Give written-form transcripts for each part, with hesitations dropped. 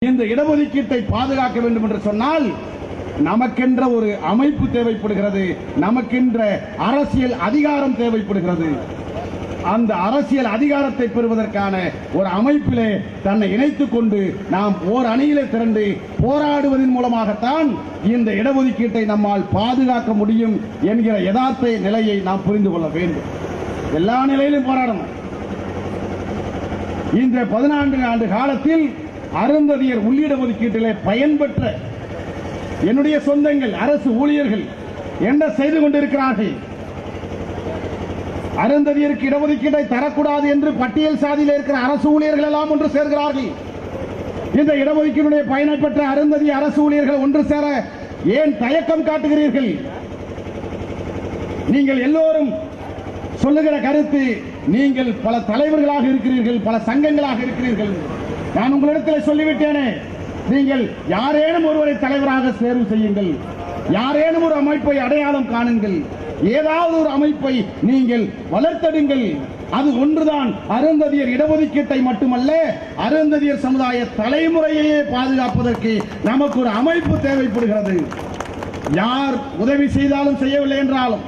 இந்த இடஒதுக்கீட்டை பாதுகாக்க வேண்டும் என்று சொன்னால் நமக்கென்ற ஒரு அமைப்பு தேவைப்படுகிறது, நமக்கென்ற அரசியல் அதிகாரம் தேவைப்படுகிறது. அந்த அரசியல் அதிகாரத்தை பெறுவதற்கான ஒரு அமைப்பிலே தன்னை இணைத்துக் கொண்டு நாம் ஓர் அணியிலே திரண்டு போராடுவதன் மூலமாகத்தான் இந்த இடஒதுக்கீட்டை நம்மால் பாதுகாக்க முடியும் என்கிற யதார்த்த நிலையை நாம் புரிந்து கொள்ள வேண்டும். எல்லா நிலையிலும் போராடணும். இந்த 14 ஆண்டு காலத்தில் அருந்ததியர் உள்ளிட ஒதுக்கீட்டிலே பயன்பெற்ற என்னுடைய சொந்தங்கள் அரசு ஊழியர்கள் என்ன செய்து கொண்டிருக்கிறார்கள்? அருந்ததியருக்கு இடஒதுக்கீட்டை தரக்கூடாது என்று பட்டியல் சாதியில் இருக்கிற அரசு ஊழியர்கள் எல்லாம் ஒன்று சேர்கிறார்கள். இந்த இடஒதுக்கீடுடைய பயனை பெற்ற அருந்ததிய அரசு ஊழியர்கள் ஒன்று சேர ஏன் தயக்கம் காட்டுகிறீர்கள்? நீங்கள் எல்லோரும் சொல்லுகிற கருத்து, நீங்கள் பல தலைவர்களாக இருக்கிறீர்கள், பல சங்கங்களாக இருக்கிறீர்கள். நான் உங்களிடத்தில் சொல்லிவிட்டேனே, நீங்கள் யாரேனும் ஒருவரை தலைவராக தேர்வு செய்யுங்கள், யாரேனும் ஒரு அமைப்பை அடையாளம் காணுங்கள், ஏதாவது ஒரு அமைப்பை நீங்கள் வளர்த்தெடுங்கள். அது ஒன்றுதான் அருந்ததியர் இடஒதுக்கீட்டை மட்டுமல்ல, அருந்ததியர் சமுதாய தலைமுறையையே பாதுகாப்பதற்கு நமக்கு ஒரு அமைப்பு தேவைப்படுகிறது. யார் உதவி செய்தாலும் செய்யவில்லை என்றாலும்,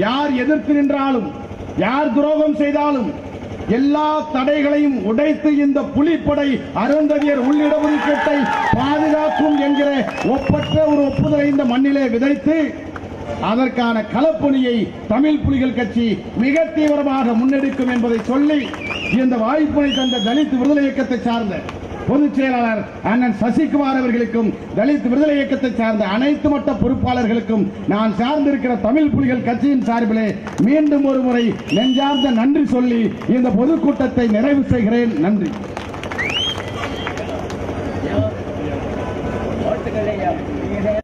யார் எதிர்த்து நின்றாலும், யார் துரோகம் செய்தாலும் எல்லா தடைகளையும் உடைத்து இந்த புலிப்படை அருந்ததியர் உள்ளிடஒதுக்கீட்டை பாதுகாக்கும் என்கிற ஒப்பற்ற ஒரு ஒப்புதலை இந்த மண்ணிலே விதைத்து அதற்கான களப்பணியை தமிழ் புலிகள் கட்சி மிக தீவிரமாக முன்னெடுக்கும் என்பதை சொல்லி, இந்த வாய்ப்பினை தந்த தலித் விடுதலை இயக்கத்தை சார்ந்த பொதுச் செயலாளர் அண்ணன் சசிகுமார் அவர்களுக்கும், தலித் விடுதலை இயக்கத்தை சார்ந்த அனைத்து மட்ட பொறுப்பாளர்களுக்கும் நான் சார்ந்திருக்கிற தமிழ் புலிகள் கட்சியின் சார்பிலே மீண்டும் ஒரு முறை நெஞ்சார்ந்த நன்றி சொல்லி இந்த பொதுக்கூட்டத்தை நிறைவு செய்கிறேன். நன்றி.